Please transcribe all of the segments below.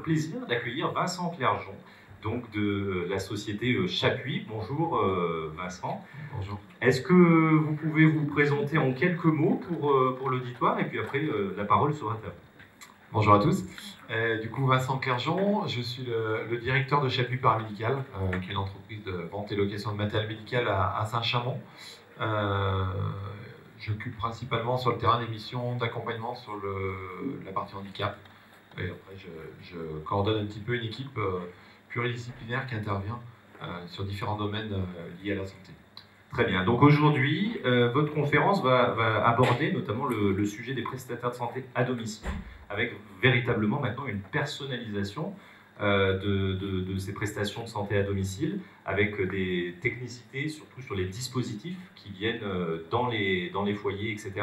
plaisir d'accueillir Vincent Clergeon, donc de la société Chapuis. Bonjour Vincent. Bonjour. Est-ce que vous pouvez vous présenter en quelques mots pour l'auditoire, et puis après la parole sera à vous. Bonjour à tous. Du coup, Vincent Clergeon, je suis le directeur de Chapuis Paramédical, qui est une entreprise de vente et location de matériel médical à Saint-Chamond. J'occupe principalement sur le terrain des missions d'accompagnement sur la partie handicap. Et après, je coordonne un petit peu une équipe pluridisciplinaire qui intervient sur différents domaines liés à la santé. Très bien. Donc aujourd'hui, votre conférence va aborder notamment le sujet des prestataires de santé à domicile, avec véritablement maintenant une personnalisation de ces prestations de santé à domicile, avec des technicités, surtout sur les dispositifs qui viennent dans les foyers, etc.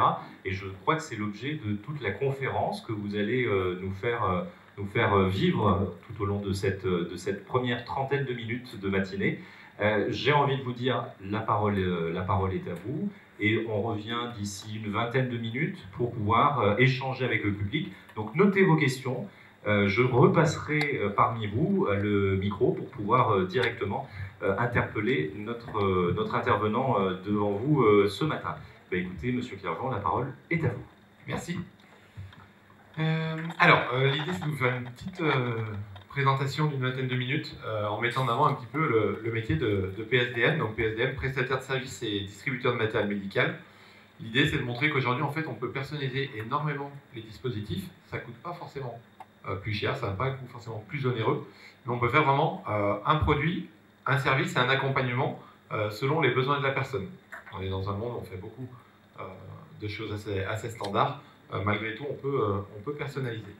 Et je crois que c'est l'objet de toute la conférence que vous allez nous faire vivre tout au long de cette première trentaine de minutes de matinée. J'ai envie de vous dire, la parole est à vous, et on revient d'ici une vingtaine de minutes pour pouvoir échanger avec le public. Donc notez vos questions, je repasserai parmi vous le micro pour pouvoir directement interpeller notre intervenant devant vous ce matin. Bah, écoutez, Monsieur Clergeon, la parole est à vous. Merci. L'idée c'est de vous faire une petite présentation d'une vingtaine de minutes en mettant en avant un petit peu le métier de PSDM, donc PSDM, prestataire de services et distributeur de matériel médical. L'idée c'est de montrer qu'aujourd'hui en fait on peut personnaliser énormément les dispositifs, ça ne coûte pas forcément plus cher, ça n'a pas un coût forcément plus onéreux, mais on peut faire vraiment un produit, un service et un accompagnement selon les besoins de la personne. On est dans un monde où on fait beaucoup de choses assez standards, malgré tout on peut personnaliser.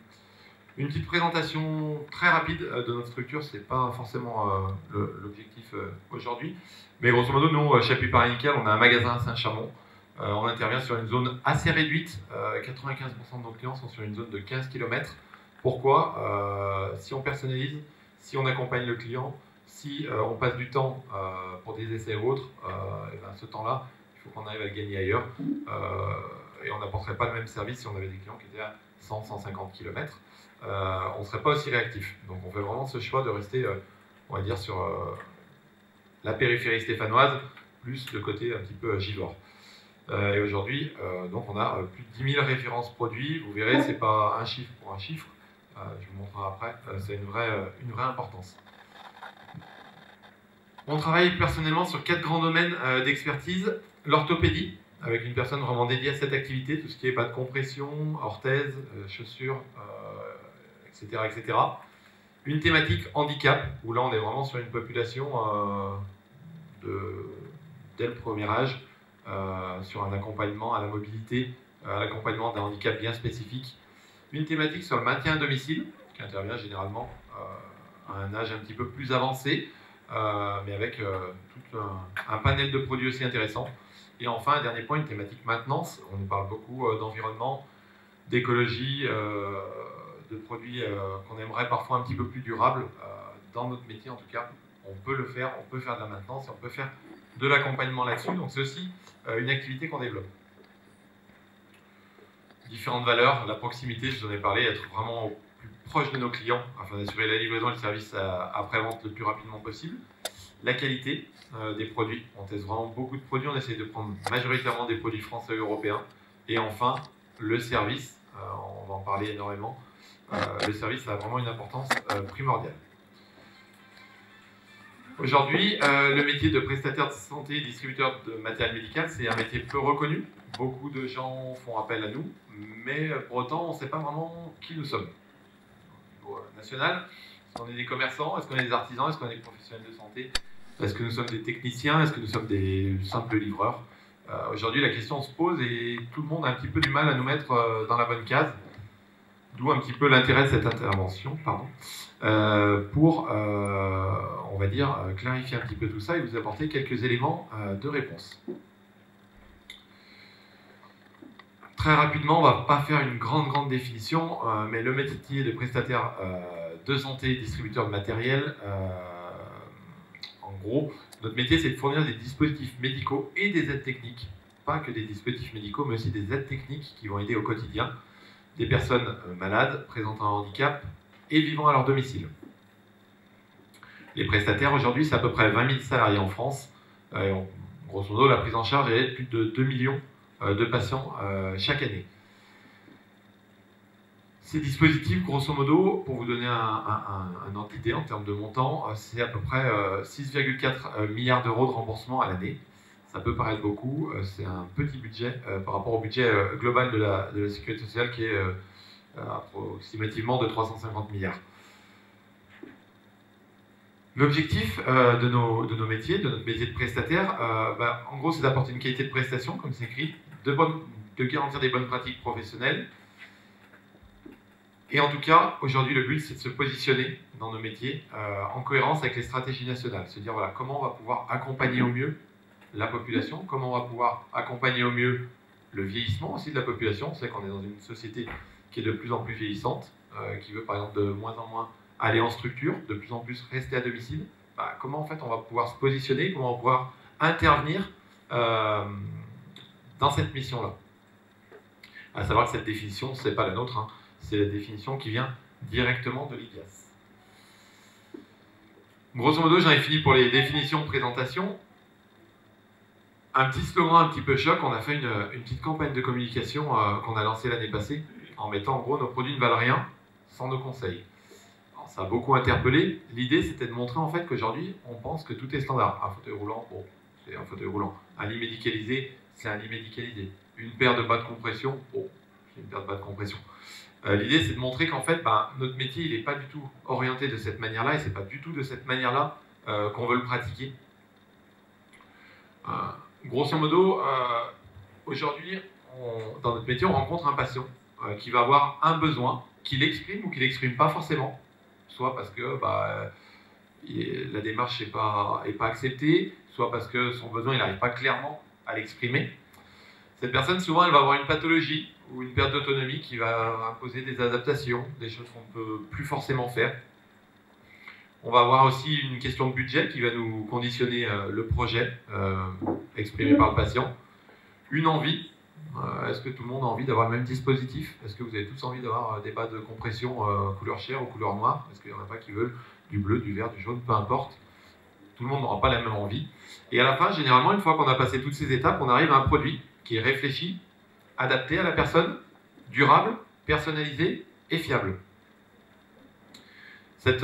Une petite présentation très rapide de notre structure, ce n'est pas forcément l'objectif aujourd'hui. Mais grosso modo, nous, Chapuis Paramédical, on a un magasin à Saint-Chamond. On intervient sur une zone assez réduite. 95% de nos clients sont sur une zone de 15 km. Pourquoi si on personnalise, si on accompagne le client, si on passe du temps pour des essais ou autres, et ben, ce temps-là, il faut qu'on arrive à le gagner ailleurs. Et on n'apporterait pas le même service si on avait des clients qui étaient à 100-150 km. On ne serait pas aussi réactif. Donc on fait vraiment ce choix de rester, on va dire, sur la périphérie stéphanoise, plus le côté un petit peu givor. Et aujourd'hui, donc on a plus de 10 000 références produits. Vous verrez, c'est pas un chiffre pour un chiffre. Je vous montrerai après. C'est une vraie importance. On travaille personnellement sur 4 grands domaines d'expertise. L'orthopédie, avec une personne vraiment dédiée à cette activité, tout ce qui est pas de compression, orthèse, chaussures, etc., etc. Une thématique handicap, où là on est vraiment sur une population dès le premier âge, sur un accompagnement à la mobilité, à l'accompagnement d'un handicap bien spécifique. Une thématique sur le maintien à domicile, qui intervient généralement à un âge un petit peu plus avancé, mais avec tout un panel de produits aussi intéressant. Et enfin, un dernier point, une thématique maintenance. On nous parle beaucoup d'environnement, d'écologie, de produits qu'on aimerait parfois un petit peu plus durables. Dans notre métier, en tout cas, on peut le faire, on peut faire de la maintenance et on peut faire de l'accompagnement là-dessus. Donc c'est aussi une activité qu'on développe. Différentes valeurs, la proximité, je vous en ai parlé, être vraiment au plus proche de nos clients afin d'assurer la livraison et le service après-vente le plus rapidement possible. La qualité des produits, on teste vraiment beaucoup de produits, on essaie de prendre majoritairement des produits français et européens. Et enfin, le service, on va en parler énormément, le service a vraiment une importance primordiale. Aujourd'hui, le métier de prestataire de santé et distributeur de matériel médical, c'est un métier peu reconnu. Beaucoup de gens font appel à nous, mais pour autant, on ne sait pas vraiment qui nous sommes. Au niveau national, est-ce qu'on est des commerçants, est-ce qu'on est des artisans, est-ce qu'on est des professionnels de santé, est-ce que nous sommes des techniciens, est-ce que nous sommes des simples livreurs? Aujourd'hui, la question se pose et tout le monde a un petit peu du mal à nous mettre dans la bonne case. D'où un petit peu l'intérêt de cette intervention, pour, on va dire, clarifier un petit peu tout ça et vous apporter quelques éléments de réponse. Très rapidement, on ne va pas faire une grande définition, mais le métier de prestataire de santé, distributeur de matériel, en gros, notre métier c'est de fournir des dispositifs médicaux et des aides techniques, pas que des dispositifs médicaux, mais aussi des aides techniques qui vont aider au quotidien des personnes malades, présentant un handicap et vivant à leur domicile. Les prestataires, aujourd'hui, c'est à peu près 20 000 salariés en France. Grosso modo, la prise en charge est de plus de 2 millions de patients chaque année. Ces dispositifs, grosso modo, pour vous donner un ordre d'idée en termes de montant, c'est à peu près 6,4 milliards d'euros de remboursement à l'année. Ça peut paraître beaucoup, c'est un petit budget par rapport au budget global de la sécurité sociale qui est approximativement de 350 milliards. L'objectif de nos métiers, de notre métier de prestataire, en gros, c'est d'apporter une qualité de prestation, comme c'est écrit, de garantir des bonnes pratiques professionnelles. Et en tout cas, aujourd'hui, le but, c'est de se positionner dans nos métiers en cohérence avec les stratégies nationales. Se dire, voilà, comment on va pouvoir accompagner au mieux la population, comment on va pouvoir accompagner au mieux le vieillissement aussi de la population. C'est qu'on est dans une société qui est de plus en plus vieillissante, qui veut par exemple de moins en moins aller en structure, de plus en plus rester à domicile. Comment en fait on va pouvoir se positionner, comment on va pouvoir intervenir dans cette mission-là. À savoir que cette définition, ce n'est pas la nôtre, hein. C'est la définition qui vient directement de l'IGAS. Grosso modo, j'en ai fini pour les définitions, présentations. Un petit slogan un petit peu choc, on a fait une petite campagne de communication qu'on a lancée l'année passée, en mettant en gros nos produits ne valent rien sans nos conseils. Alors, ça a beaucoup interpellé. L'idée, c'était de montrer en fait qu'aujourd'hui, on pense que tout est standard. Un fauteuil roulant, bon, c'est un fauteuil roulant. Un lit médicalisé, c'est un lit médicalisé. Une paire de bas de compression, bon, c'est une paire de bas de compression. L'idée, c'est de montrer qu'en fait, notre métier, il n'est pas du tout orienté de cette manière-là, et c'est pas du tout de cette manière-là qu'on veut le pratiquer. Grosso modo, aujourd'hui, dans notre métier, on rencontre un patient qui va avoir un besoin, qu'il exprime ou qu'il n'exprime pas forcément, soit parce que la démarche n'est pas acceptée, soit parce que son besoin, il n'arrive pas clairement à l'exprimer. Cette personne, souvent, elle va avoir une pathologie ou une perte d'autonomie qui va imposer des adaptations, des choses qu'on ne peut plus forcément faire. On va avoir aussi une question de budget qui va nous conditionner le projet exprimé par le patient. Une envie. Est-ce que tout le monde a envie d'avoir le même dispositif? Est-ce que vous avez tous envie d'avoir des bas de compression couleur chair ou couleur noire? Est-ce qu'il n'y en a pas qui veulent du bleu, du vert, du jaune, peu importe. Tout le monde n'aura pas la même envie. Et à la fin, généralement, une fois qu'on a passé toutes ces étapes, on arrive à un produit qui est réfléchi, adapté à la personne, durable, personnalisé et fiable. Cette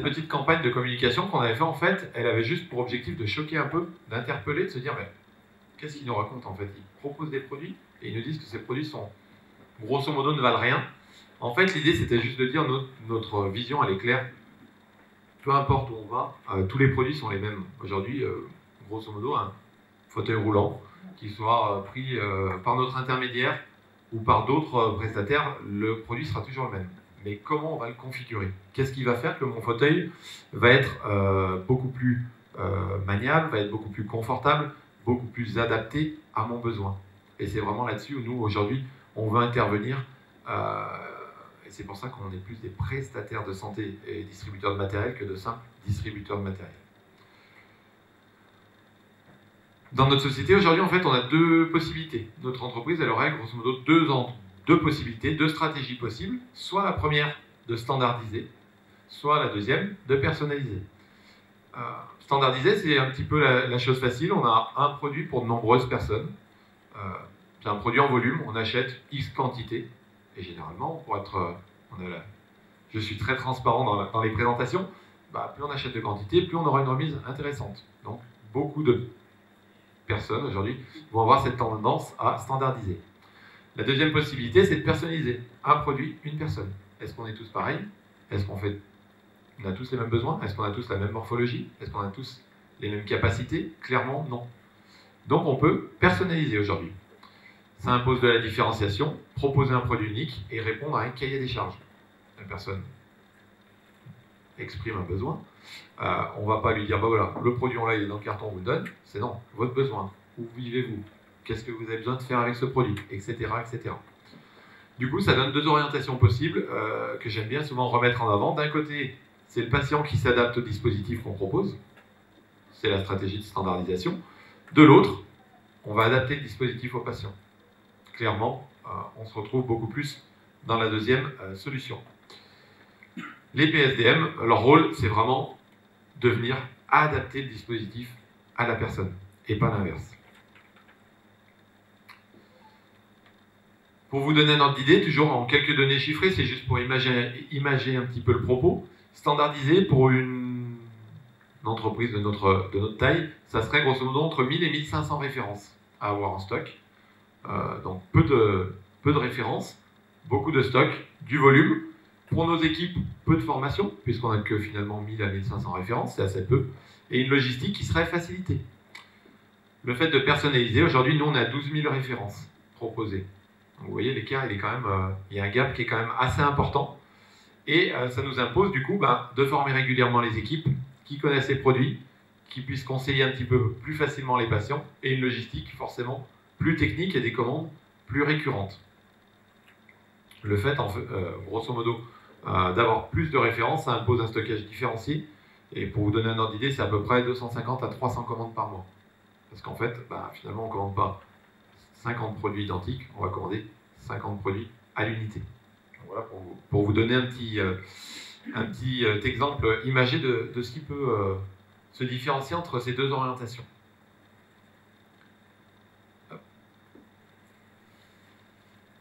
petite campagne de communication qu'on avait fait, en fait, elle avait juste pour objectif de choquer un peu, d'interpeller, de se dire, mais qu'est-ce qu'ils nous racontent en fait? Ils proposent des produits et ils nous disent que ces produits sont, grosso modo, ne valent rien. En fait, l'idée, c'était juste de dire, notre vision, elle est claire. Peu importe où on va, tous les produits sont les mêmes. Aujourd'hui, grosso modo, un fauteuil roulant, qu'il soit pris par notre intermédiaire ou par d'autres prestataires, le produit sera toujours le même. Mais comment on va le configurer? Qu'est-ce qui va faire que mon fauteuil va être beaucoup plus maniable, va être beaucoup plus confortable, beaucoup plus adapté à mon besoin? Et c'est vraiment là-dessus où nous, aujourd'hui, on veut intervenir. Et c'est pour ça qu'on est plus des prestataires de santé et distributeurs de matériel que de simples distributeurs de matériel. Dans notre société, aujourd'hui, en fait, on a deux possibilités. Notre entreprise, elle aurait grosso modo deux possibilités, deux stratégies possibles. Soit la première, de standardiser, soit la deuxième, de personnaliser. Standardiser, c'est un petit peu la chose facile. On a un produit pour de nombreuses personnes. C'est un produit en volume, on achète X quantité. Et généralement, pour être... je suis très transparent dans les présentations. Plus on achète de quantité, plus on aura une remise intéressante. Donc, beaucoup de personnes aujourd'hui vont avoir cette tendance à standardiser. La deuxième possibilité, c'est de personnaliser. Un produit, une personne. Est-ce qu'on est tous pareils? Est-ce qu'on a tous les mêmes besoins? Est-ce qu'on a tous la même morphologie? Est-ce qu'on a tous les mêmes capacités? Clairement, non. Donc on peut personnaliser aujourd'hui. Ça impose de la différenciation, proposer un produit unique et répondre à un cahier des charges. La personne exprime un besoin. On ne va pas lui dire, voilà, le produit on l'a, il est dans le carton, on vous le donne. C'est non, votre besoin. Où vivez-vous? Qu'est-ce que vous avez besoin de faire avec ce produit? Etc. etc. Du coup, ça donne deux orientations possibles que j'aime bien souvent remettre en avant. D'un côté, c'est le patient qui s'adapte au dispositif qu'on propose. C'est la stratégie de standardisation. De l'autre, on va adapter le dispositif au patient. Clairement, on se retrouve beaucoup plus dans la deuxième solution. Les PSDM, leur rôle, c'est vraiment de venir adapter le dispositif à la personne, et pas l'inverse. Pour vous donner un ordre d'idée, toujours en quelques données chiffrées, c'est juste pour imager un petit peu le propos. Standardisé pour une entreprise de notre taille, ça serait grosso modo entre 1000 et 1500 références à avoir en stock. Donc peu de références, beaucoup de stock, du volume. Pour nos équipes, peu de formation, puisqu'on n'a que finalement 1000 à 1500 références, c'est assez peu. Et une logistique qui serait facilitée. Le fait de personnaliser, aujourd'hui, nous, on a 12 000 références proposées. Donc, vous voyez, l'écart, il y a un gap qui est quand même assez important. Et ça nous impose, du coup, de former régulièrement les équipes qui connaissent les produits, qui puissent conseiller un petit peu plus facilement les patients, et une logistique, forcément, plus technique et des commandes plus récurrentes. Le fait, grosso modo, d'avoir plus de références, ça impose un stockage différencié. Et pour vous donner un ordre d'idée, c'est à peu près 250 à 300 commandes par mois. Parce qu'en fait, finalement, on ne commande pas 50 produits identiques, on va commander 50 produits à l'unité. Voilà pour vous donner un petit exemple imagé de ce qui peut se différencier entre ces deux orientations.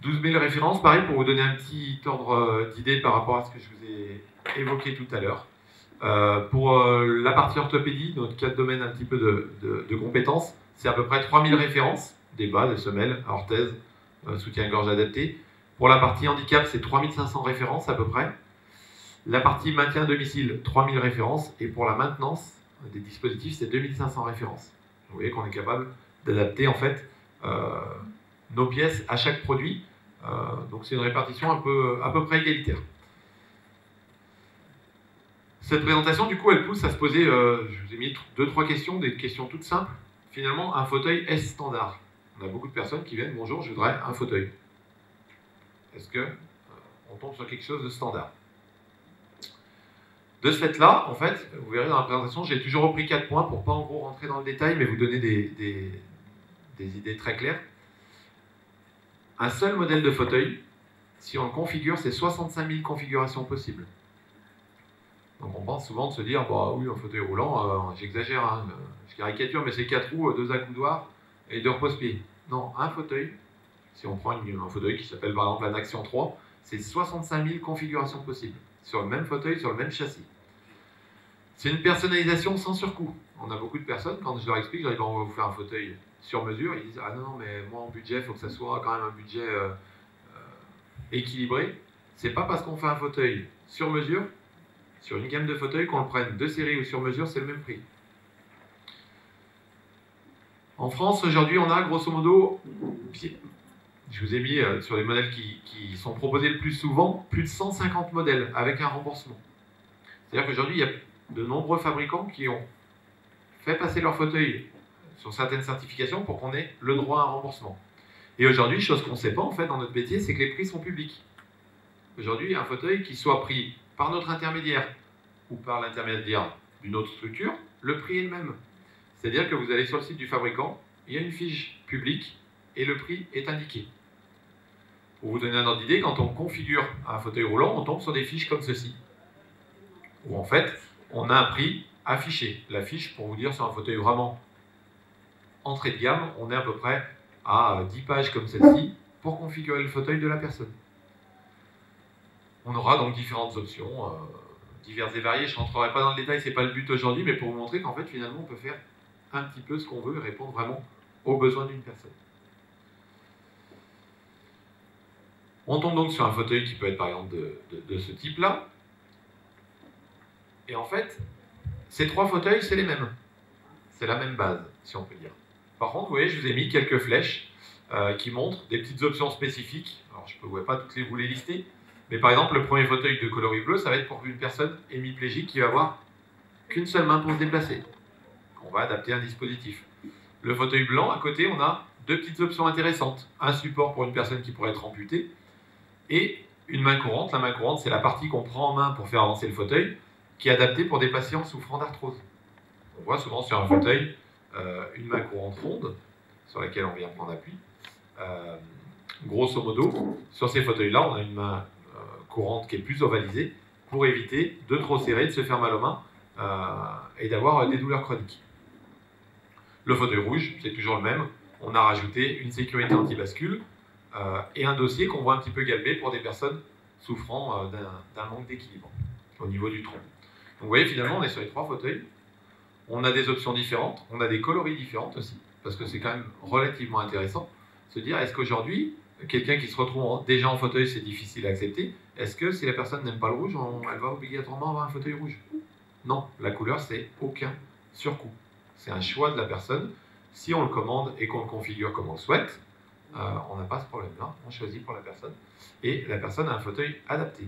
12 000 références, pareil, pour vous donner un petit ordre d'idée par rapport à ce que je vous ai évoqué tout à l'heure. Pour la partie orthopédie, notre 4 domaines un petit peu de compétences, c'est à peu près 3000 références, des bas, des semelles, orthèses, soutien-gorge adapté. Pour la partie handicap, c'est 3500 références à peu près. La partie maintien à domicile, 3000 références. Et pour la maintenance des dispositifs, c'est 2500 références. Vous voyez qu'on est capable d'adapter en fait nos pièces à chaque produit. Donc c'est une répartition à peu près égalitaire. Cette présentation, du coup, elle pousse à se poser, je vous ai mis 2-3 questions, des questions toutes simples. Finalement, un fauteuil est standard. On a beaucoup de personnes qui viennent, bonjour, je voudrais un fauteuil. Est-ce que on tombe sur quelque chose de standard? De ce fait-là, en fait, vous verrez dans la présentation, j'ai toujours repris 4 points pour ne pas en gros rentrer dans le détail, mais vous donner des idées très claires. Un seul modèle de fauteuil, si on le configure, c'est 65 000 configurations possibles. Donc on pense souvent de se dire, bah oui, un fauteuil roulant, j'exagère, hein, je caricature, mais c'est 4 roues, 2 accoudoirs et 2 repose-pieds. Non, un fauteuil, si on prend un fauteuil qui s'appelle par exemple un Action 3, c'est 65 000 configurations possibles, sur le même fauteuil, sur le même châssis. C'est une personnalisation sans surcoût. On a beaucoup de personnes, quand je leur explique, je leur dis, on va vous faire un fauteuil sur mesure, ils disent, ah non, mais moi en budget, il faut que ça soit quand même un budget équilibré. C'est pas parce qu'on fait un fauteuil sur mesure, sur une gamme de fauteuils, qu'on le prenne de série ou sur mesure, c'est le même prix. En France, aujourd'hui, on a grosso modo, je vous ai mis sur les modèles qui sont proposés le plus souvent, plus de 150 modèles avec un remboursement. C'est-à-dire qu'aujourd'hui, il y a de nombreux fabricants qui ont fait passer leur fauteuil sur certaines certifications pour qu'on ait le droit à un remboursement. Et aujourd'hui, chose qu'on ne sait pas en fait dans notre métier, c'est que les prix sont publics. Aujourd'hui, un fauteuil qui soit pris par notre intermédiaire ou par l'intermédiaire d'une autre structure, le prix est le même. C'est-à-dire que vous allez sur le site du fabricant, il y a une fiche publique et le prix est indiqué. Pour vous donner un ordre d'idée, quand on configure un fauteuil roulant, on tombe sur des fiches comme ceci, où en fait, on a un prix affiché. La fiche, pour vous dire, sur un fauteuil vraiment entrée de gamme, on est à peu près à 10 pages comme celle-ci pour configurer le fauteuil de la personne. On aura donc différentes options, diverses et variées. Je ne rentrerai pas dans le détail, ce n'est pas le but aujourd'hui, mais pour vous montrer qu'en fait, finalement, on peut faire un petit peu ce qu'on veut et répondre vraiment aux besoins d'une personne. On tombe donc sur un fauteuil qui peut être par exemple de ce type-là. Et en fait, ces 3 fauteuils, c'est les mêmes. C'est la même base, si on peut dire. Par contre, vous voyez, je vous ai mis quelques flèches qui montrent des petites options spécifiques. Alors, je ne pourrais pas toutes vous les lister. Mais par exemple, le premier fauteuil de coloris bleu, ça va être pour une personne hémiplégique qui va avoir qu'une seule main pour se déplacer. On va adapter un dispositif. Le fauteuil blanc, à côté, on a 2 petites options intéressantes. Un support pour une personne qui pourrait être amputée et une main courante. La main courante, c'est la partie qu'on prend en main pour faire avancer le fauteuil, qui est adaptée pour des patients souffrant d'arthrose. On voit souvent sur un fauteuil une main courante ronde, sur laquelle on vient prendre appui. Grosso modo, sur ces fauteuils-là, on a une main courante qui est plus ovalisée pour éviter de trop serrer, de se faire mal aux mains et d'avoir des douleurs chroniques. Le fauteuil rouge, c'est toujours le même. On a rajouté une sécurité anti-bascule et un dossier qu'on voit un petit peu galbé pour des personnes souffrant d'un manque d'équilibre au niveau du tronc. Donc vous voyez, finalement, on est sur les 3 fauteuils. On a des options différentes, on a des coloris différentes aussi, parce que c'est quand même relativement intéressant de se dire, est-ce qu'aujourd'hui, quelqu'un qui se retrouve déjà en fauteuil, c'est difficile à accepter. Est-ce que si la personne n'aime pas le rouge, elle va obligatoirement avoir un fauteuil rouge? Non, la couleur, c'est aucun surcoût. C'est un choix de la personne. Si on le commande et qu'on le configure comme on le souhaite, on n'a pas ce problème-là. On choisit pour la personne. Et la personne a un fauteuil adapté.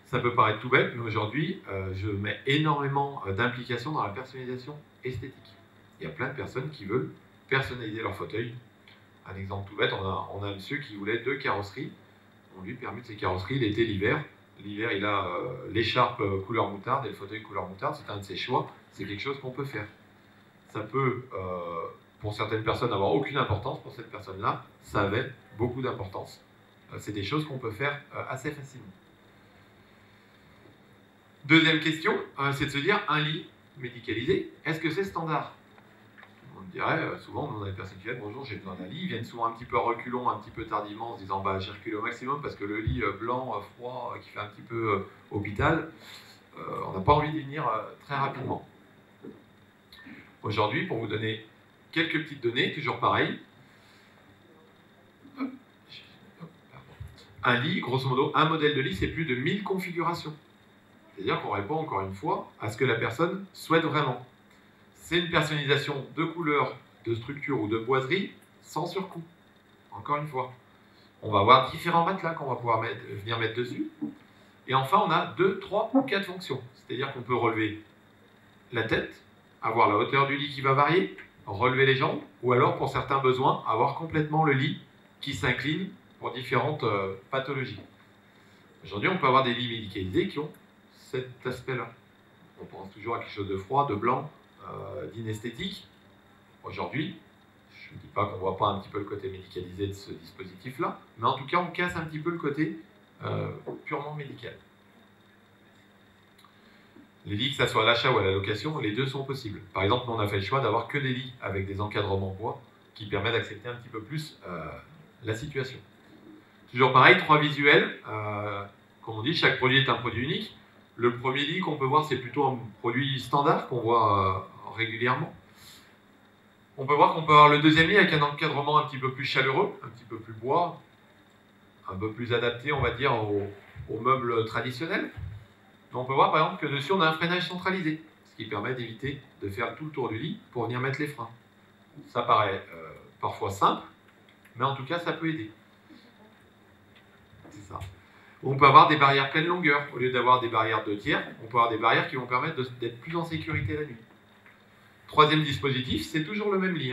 Ça peut paraître tout bête, mais aujourd'hui, je mets énormément d'implication dans la personnalisation esthétique. Il y a plein de personnes qui veulent personnaliser leur fauteuil. Un exemple tout bête, on a un monsieur qui voulait 2 carrosseries. On lui permet de ses carrosseries l'été, l'hiver. L'hiver, il a l'écharpe couleur moutarde et le fauteuil couleur moutarde. C'est un de ses choix. C'est quelque chose qu'on peut faire. Ça peut, pour certaines personnes, avoir aucune importance. Pour cette personne-là, ça avait beaucoup d'importance. C'est des choses qu'on peut faire assez facilement. Deuxième question, c'est de se dire, un lit médicalisé, est-ce que c'est standard? On dirait, souvent, on a des personnes qui viennent, bonjour, j'ai besoin d'un lit, ils viennent souvent un petit peu à reculons, un petit peu tardivement, en se disant, bah, j'ai reculé au maximum parce que le lit blanc, froid, qui fait un petit peu hôpital, on n'a pas envie d'y venir très rapidement. Aujourd'hui, pour vous donner quelques petites données, toujours pareil, un lit, grosso modo, un modèle de lit, c'est plus de 1000 configurations. C'est-à-dire qu'on répond encore une fois à ce que la personne souhaite vraiment. C'est une personnalisation de couleur, de structure ou de boiserie sans surcoût. Encore une fois. On va avoir différents matelas qu'on va pouvoir venir mettre dessus. Et enfin, on a 2, 3 ou 4 fonctions. C'est-à-dire qu'on peut relever la tête, avoir la hauteur du lit qui va varier, relever les jambes, ou alors, pour certains besoins, avoir complètement le lit qui s'incline pour différentes pathologies. Aujourd'hui, on peut avoir des lits médicalisés qui ont cet aspect-là. On pense toujours à quelque chose de froid, de blanc, d'inesthétique. Aujourd'hui, je ne dis pas qu'on ne voit pas un petit peu le côté médicalisé de ce dispositif-là, mais en tout cas, on casse un petit peu le côté purement médical. Les lits, que ce soit à l'achat ou à la location, les deux sont possibles. Par exemple, on a fait le choix d'avoir que des lits avec des encadrements bois qui permettent d'accepter un petit peu plus la situation. Toujours pareil, 3 visuels. Comme on dit, chaque produit est un produit unique. Le premier lit qu'on peut voir, c'est plutôt un produit standard qu'on voit régulièrement. On peut voir qu'on peut avoir le deuxième lit avec un encadrement un petit peu plus chaleureux, un petit peu plus bois, un peu plus adapté, on va dire, aux meubles traditionnels. Mais on peut voir par exemple que dessus, on a un freinage centralisé, ce qui permet d'éviter de faire tout le tour du lit pour venir mettre les freins. Ça paraît parfois simple, mais en tout cas, ça peut aider. C'est ça. On peut avoir des barrières pleine longueur. Au lieu d'avoir des barrières de tiers, on peut avoir des barrières qui vont permettre d'être plus en sécurité la nuit. Troisième dispositif, c'est toujours le même lit.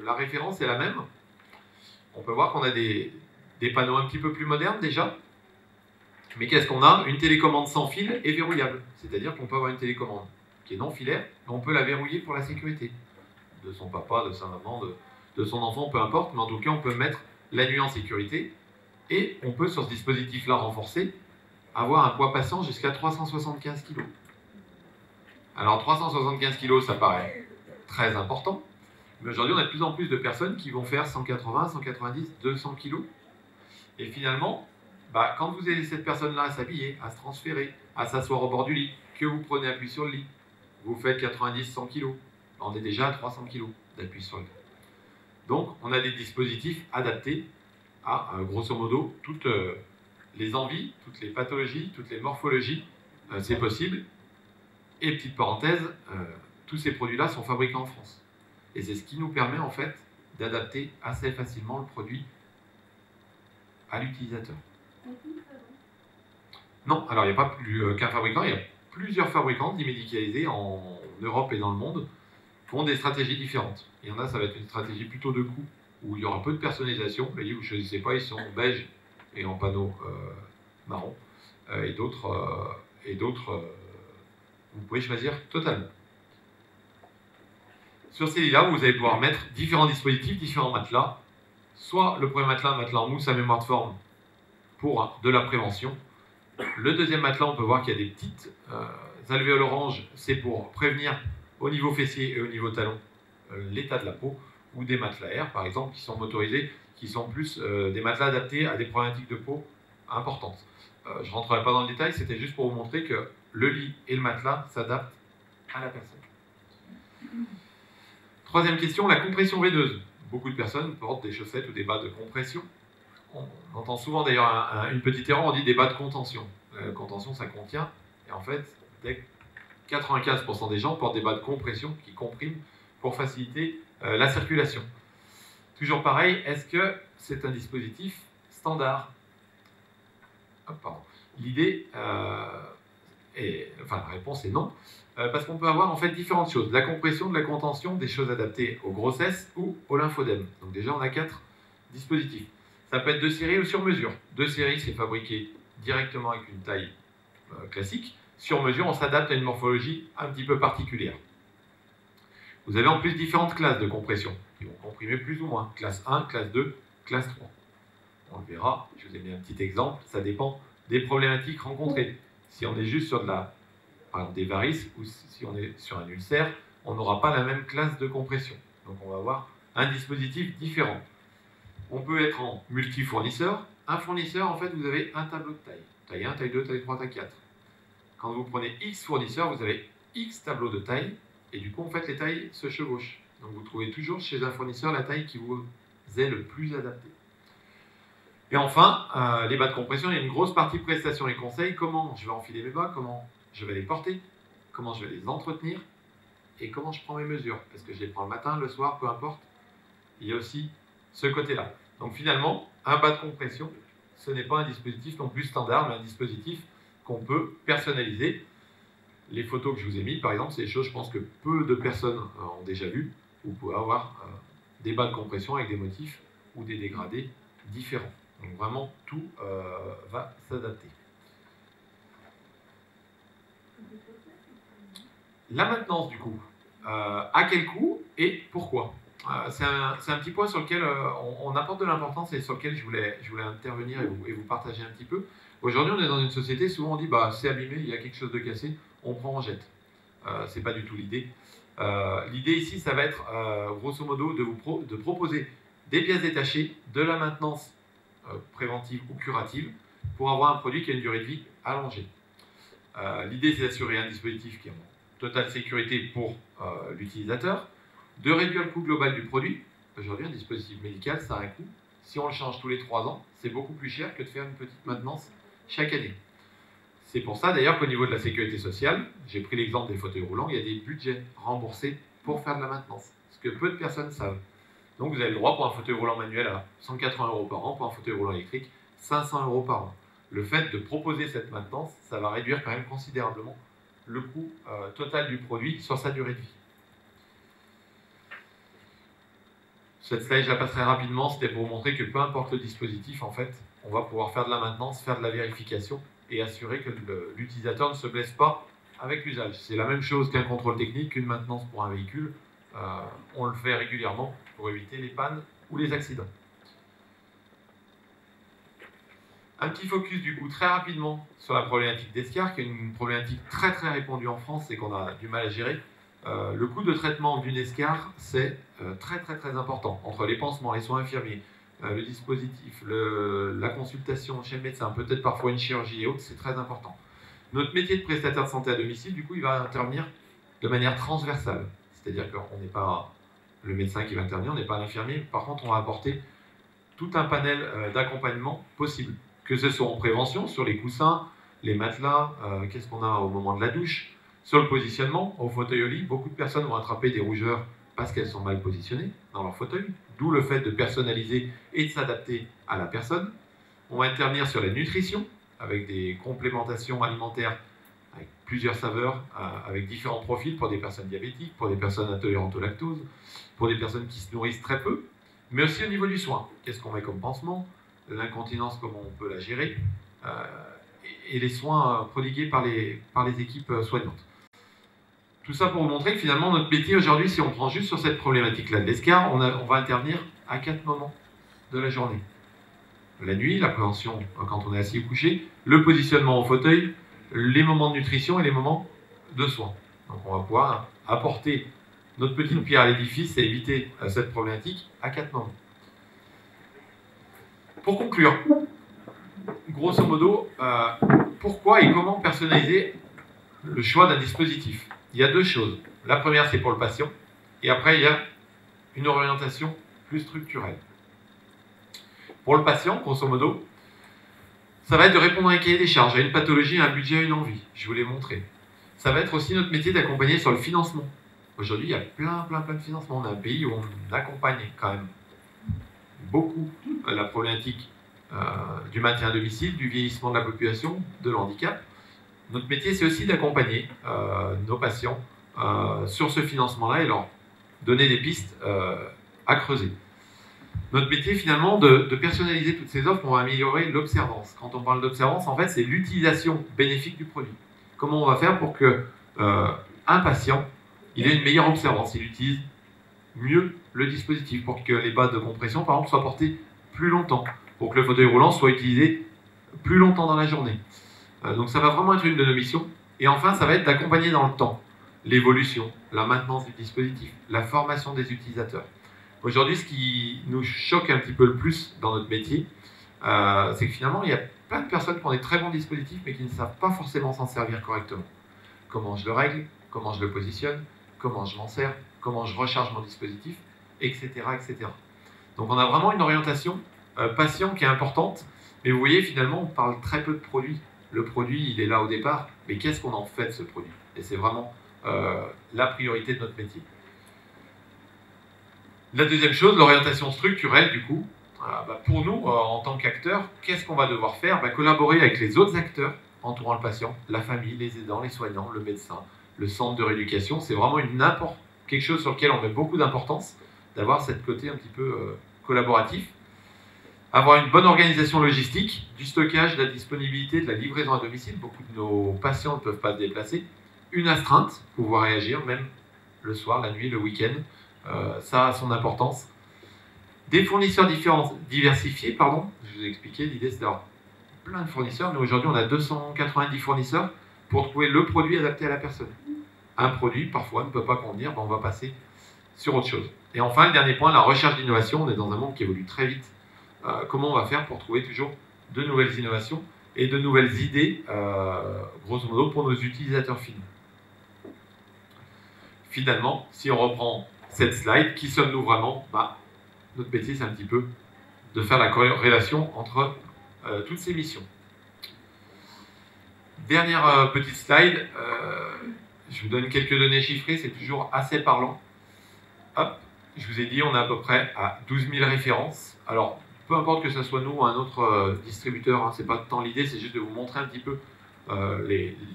La référence est la même. On peut voir qu'on a des panneaux un petit peu plus modernes déjà. Mais qu'est-ce qu'on a? Une télécommande sans fil et verrouillable. C'est-à-dire qu'on peut avoir une télécommande qui est non filaire, mais on peut la verrouiller pour la sécurité. De son papa, de sa maman, de son enfant, peu importe. Mais en tout cas, on peut mettre la nuit en sécurité. Et on peut, sur ce dispositif-là renforcé, avoir un poids passant jusqu'à 375 kg. Alors 375 kg, ça paraît très important. Mais aujourd'hui, on a de plus en plus de personnes qui vont faire 180, 190, 200 kg. Et finalement, quand vous aidez cette personne-là à s'habiller, à se transférer, à s'asseoir au bord du lit, que vous prenez appui sur le lit, vous faites 90, 100 kg. On est déjà à 300 kg d'appui sur le lit. Donc, on a des dispositifs adaptés à, grosso modo, toutes les envies, toutes les pathologies, toutes les morphologies, c'est possible. Et petite parenthèse, tous ces produits-là sont fabriqués en France. Et c'est ce qui nous permet en fait d'adapter assez facilement le produit à l'utilisateur. Non, alors il n'y a pas plus qu'un fabricant, il y a plusieurs fabricants médicalisés en Europe et dans le monde qui ont des stratégies différentes. Il y en a, ça va être une stratégie plutôt de coût, où il y aura peu de personnalisation. Les lits, vous ne choisissez pas, ils sont beige et en panneau marron. Et d'autres, vous pouvez choisir totalement. Sur ces lits-là, vous allez pouvoir mettre différents dispositifs, différents matelas. Soit le premier matelas, un matelas en mousse à mémoire de forme pour de la prévention. Le deuxième matelas, on peut voir qu'il y a des petites alvéoles oranges, c'est pour prévenir au niveau fessier et au niveau talon l'état de la peau, ou des matelas air, par exemple, qui sont motorisés, qui sont plus des matelas adaptés à des problématiques de peau importantes. Je ne rentrerai pas dans le détail, c'était juste pour vous montrer que le lit et le matelas s'adaptent à la personne. Troisième question, la compression veineuse. Beaucoup de personnes portent des chaussettes ou des bas de compression. On entend souvent d'ailleurs une petite erreur, on dit des bas de contention. Contention, ça contient, et en fait, 95% des gens portent des bas de compression qui compriment pour faciliter la circulation. Toujours pareil, est-ce que c'est un dispositif standard? L'idée, la réponse est non, parce qu'on peut avoir en fait différentes choses. De la compression, de la contention, des choses adaptées aux grossesses ou au lymphodème. Donc déjà, on a 4 dispositifs. Ça peut être de série ou sur mesure. De série, c'est fabriqué directement avec une taille classique. Sur mesure, on s'adapte à une morphologie un petit peu particulière. Vous avez en plus différentes classes de compression qui vont comprimer plus ou moins. Classe 1, classe 2, classe 3. On le verra, je vous ai mis un petit exemple, ça dépend des problématiques rencontrées. Si on est juste sur par exemple des varices ou si on est sur un ulcère, on n'aura pas la même classe de compression. Donc on va avoir un dispositif différent. On peut être en multi-fournisseur. Un fournisseur, en fait, vous avez un tableau de taille. Taille 1, taille 2, taille 3, taille 4. Quand vous prenez X fournisseurs, vous avez X tableaux de taille. Et du coup, en fait, les tailles se chevauchent. Donc vous trouvez toujours chez un fournisseur la taille qui vous est le plus adaptée. Et enfin, les bas de compression, il y a une grosse partie prestation et conseils. Comment je vais enfiler mes bas, comment je vais les porter, comment je vais les entretenir et comment je prends mes mesures. Est-ce que je les prends le matin, le soir, peu importe. Il y a aussi ce côté-là. Donc finalement, un bas de compression, ce n'est pas un dispositif non plus standard, mais un dispositif qu'on peut personnaliser. Les photos que je vous ai mises, par exemple, c'est des choses, je pense que peu de personnes ont déjà vues. Vous pouvez avoir des bas de compression avec des motifs ou des dégradés différents. Donc vraiment, tout va s'adapter. La maintenance, du coup, à quel coût et pourquoi? C'est un petit point sur lequel on apporte de l'importance et sur lequel je voulais intervenir et vous partager un petit peu. Aujourd'hui, on est dans une société, souvent on dit c'est abîmé, il y a quelque chose de cassé, on prend, on jette. C'est pas du tout l'idée. L'idée ici, ça va être grosso modo de proposer des pièces détachées, de la maintenance préventive ou curative pour avoir un produit qui a une durée de vie allongée. L'idée, c'est d'assurer un dispositif qui est en totale sécurité pour l'utilisateur, de réduire le coût global du produit. Aujourd'hui, un dispositif médical, ça a un coût. Si on le change tous les 3 ans, c'est beaucoup plus cher que de faire une petite maintenance chaque année. C'est pour ça d'ailleurs qu'au niveau de la sécurité sociale, j'ai pris l'exemple des fauteuils roulants, il y a des budgets remboursés pour faire de la maintenance, ce que peu de personnes savent. Donc vous avez le droit pour un fauteuil roulant manuel à 180 € par an, pour un fauteuil roulant électrique, 500 € par an. Le fait de proposer cette maintenance, ça va réduire quand même considérablement le coût total du produit sur sa durée de vie. Cette slide, je la passerai rapidement, c'était pour vous montrer que peu importe le dispositif, en fait, on va pouvoir faire de la maintenance, faire de la vérification et assurer que l'utilisateur ne se blesse pas avec l'usage. C'est la même chose qu'un contrôle technique, qu'une maintenance pour un véhicule. On le fait régulièrement pour éviter les pannes ou les accidents. Un petit focus du coup très rapidement sur la problématique d'escar, qui est une problématique très très répandue en France et qu'on a du mal à gérer. Le coût de traitement d'une escar, c'est très très très important. Entre les pansements, les soins infirmiers, le dispositif, la consultation chez le médecin, peut-être parfois une chirurgie et autres, c'est très important. Notre métier de prestataire de santé à domicile, du coup, il va intervenir de manière transversale. C'est-à-dire qu'on n'est pas le médecin qui va intervenir, on n'est pas l'infirmier. Par contre, on va apporter tout un panel d'accompagnement possible. Que ce soit en prévention, sur les coussins, les matelas, qu'est-ce qu'on a au moment de la douche, sur le positionnement, au fauteuil au lit, beaucoup de personnes vont attraper des rougeurs parce qu'elles sont mal positionnées dans leur fauteuil, d'où le fait de personnaliser et de s'adapter à la personne. On va intervenir sur la nutrition, avec des complémentations alimentaires avec plusieurs saveurs, avec différents profils pour des personnes diabétiques, pour des personnes intolérantes au lactose, pour des personnes qui se nourrissent très peu, mais aussi au niveau du soin. Qu'est-ce qu'on met comme pansement, l'incontinence, comment on peut la gérer, et les soins prodigués par les équipes soignantes. Tout ça pour vous montrer que finalement notre métier aujourd'hui, si on prend juste sur cette problématique-là de l'escar, on va intervenir à 4 moments de la journée. la nuit, la prévention quand on est assis ou couché, le positionnement au fauteuil, les moments de nutrition et les moments de soins. Donc on va pouvoir apporter notre petite pierre à l'édifice et éviter cette problématique à 4 moments. Pour conclure, grosso modo, pourquoi et comment personnaliser le choix d'un dispositif? Il y a deux choses. La première, c'est pour le patient, et après, il y a une orientation plus structurelle. Pour le patient, grosso modo, ça va être de répondre à un cahier des charges, à une pathologie, à un budget, à une envie. Je vous l'ai montré. Ça va être aussi notre métier d'accompagner sur le financement. Aujourd'hui, il y a plein de financements. On a un pays où on accompagne quand même beaucoup la problématique du maintien à domicile, du vieillissement de la population, de l'handicap. Notre métier, c'est aussi d'accompagner nos patients sur ce financement-là et leur donner des pistes à creuser. Notre métier, finalement, de personnaliser toutes ces offres, on va améliorer l'observance. Quand on parle d'observance, en fait, c'est l'utilisation bénéfique du produit. Comment on va faire pour que un patient il ait une meilleure observance, il utilise mieux le dispositif, pour que les bas de compression, par exemple, soient portés plus longtemps, pour que le fauteuil roulant soit utilisé plus longtemps dans la journée. Donc ça va vraiment être une de nos missions. Et enfin, ça va être d'accompagner dans le temps l'évolution, la maintenance du dispositif, la formation des utilisateurs. Aujourd'hui, ce qui nous choque un petit peu le plus dans notre métier, c'est que finalement, il y a plein de personnes qui ont des très bons dispositifs, mais qui ne savent pas forcément s'en servir correctement. Comment je le règle, comment je le positionne, comment je m'en sers, comment je recharge mon dispositif, etc., etc. Donc on a vraiment une orientation patient qui est importante, mais vous voyez, finalement, on parle très peu de produits. Le produit, il est là au départ, mais qu'est-ce qu'on en fait de ce produit? Et c'est vraiment la priorité de notre métier. La deuxième chose, l'orientation structurelle, du coup. Pour nous, en tant qu'acteurs, qu'est-ce qu'on va devoir faire? Collaborer avec les autres acteurs entourant le patient, la famille, les aidants, les soignants, le médecin, le centre de rééducation. C'est vraiment quelque chose sur lequel on met beaucoup d'importance, d'avoir cette côté un petit peu collaboratif. Avoir une bonne organisation logistique, du stockage, de la disponibilité, de la livraison à domicile. Beaucoup de nos patients ne peuvent pas se déplacer. Une astreinte, pouvoir réagir, même le soir, la nuit, le week-end. Ça a son importance. Des fournisseurs diversifiés, je vous ai expliqué, l'idée c'est d'avoir plein de fournisseurs, mais aujourd'hui on a 290 fournisseurs pour trouver le produit adapté à la personne. Un produit, parfois, ne peut pas convenir, on va passer sur autre chose. Et enfin, le dernier point, la recherche d'innovation. On est dans un monde qui évolue très vite. Comment on va faire pour trouver toujours de nouvelles innovations et de nouvelles idées, grosso modo, pour nos utilisateurs finaux. Finalement, si on reprend cette slide, qui sommes-nous vraiment? Notre métier, c'est un petit peu de faire la corrélation entre toutes ces missions. Dernière petite slide, je vous donne quelques données chiffrées, c'est toujours assez parlant. Hop, je vous ai dit, on est à peu près à 12 000 références. Alors, peu importe que ce soit nous ou un autre distributeur, hein, c'est pas tant l'idée, c'est juste de vous montrer un petit peu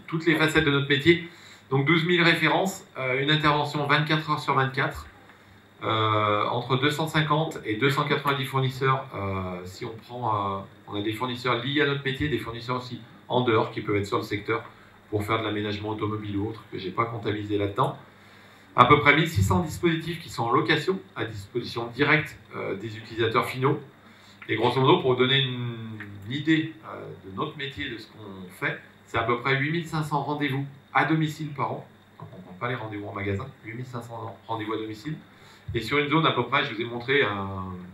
toutes les facettes de notre métier. Donc 12 000 références, une intervention 24 heures sur 24, entre 250 et 290 fournisseurs. Si on prend, on a des fournisseurs liés à notre métier, des fournisseurs aussi en dehors qui peuvent être sur le secteur pour faire de l'aménagement automobile ou autre, que je n'ai pas comptabilisé là-dedans. À peu près 1600 dispositifs qui sont en location, à disposition directe des utilisateurs finaux. Et grosso modo, pour vous donner une idée de notre métier, de ce qu'on fait, c'est à peu près 8500 rendez-vous à domicile par an. Donc on ne compte pas les rendez-vous en magasin, 8500 rendez-vous à domicile. Et sur une zone à peu près, je vous ai montré,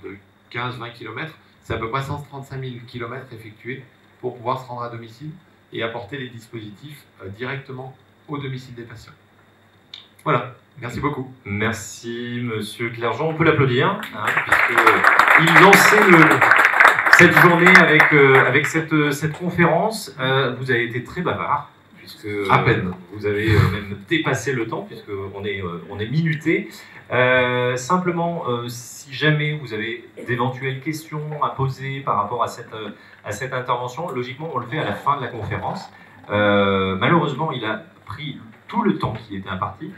de 15-20 km, c'est à peu près 135 000 km effectués pour pouvoir se rendre à domicile et apporter les dispositifs directement au domicile des patients. Voilà, merci beaucoup. Merci Monsieur Clergeon, on peut l'applaudir, hein, puisqu'il lançait cette journée avec cette conférence. Vous avez été très bavard, puisque à peine. Vous avez même dépassé le temps, puisqu'on est minuté. Simplement, si jamais vous avez d'éventuelles questions à poser par rapport à cette intervention, logiquement on le fait à la fin de la conférence. Malheureusement, il a pris tout le temps qui était imparti.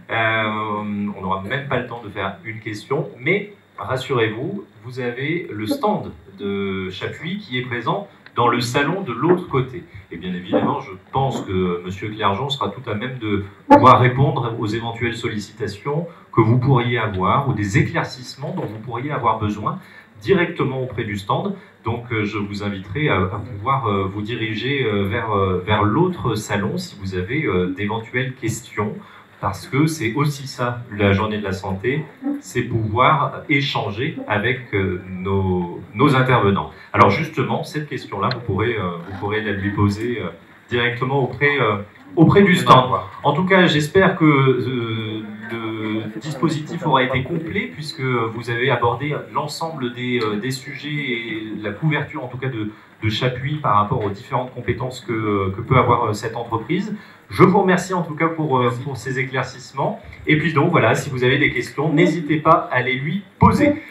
On n'aura même pas le temps de faire une question, mais rassurez-vous, vous avez le stand de Chapuis qui est présent dans le salon de l'autre côté. Et bien évidemment, je pense que M. Clergeon sera tout à même de pouvoir répondre aux éventuelles sollicitations que vous pourriez avoir ou des éclaircissements dont vous pourriez avoir besoin directement auprès du stand. Donc je vous inviterai à pouvoir vous diriger vers l'autre salon si vous avez d'éventuelles questions, parce que c'est aussi ça, la journée de la santé, c'est pouvoir échanger avec nos intervenants. Alors justement, cette question-là, vous pourrez la lui poser directement auprès du stand. En tout cas, j'espère que le dispositif aura été complet, puisque vous avez abordé l'ensemble des sujets et la couverture, en tout cas, de Chapuis par rapport aux différentes compétences que peut avoir cette entreprise. Je vous remercie en tout cas pour ces éclaircissements. Et puis donc, voilà, si vous avez des questions, n'hésitez pas à les lui poser.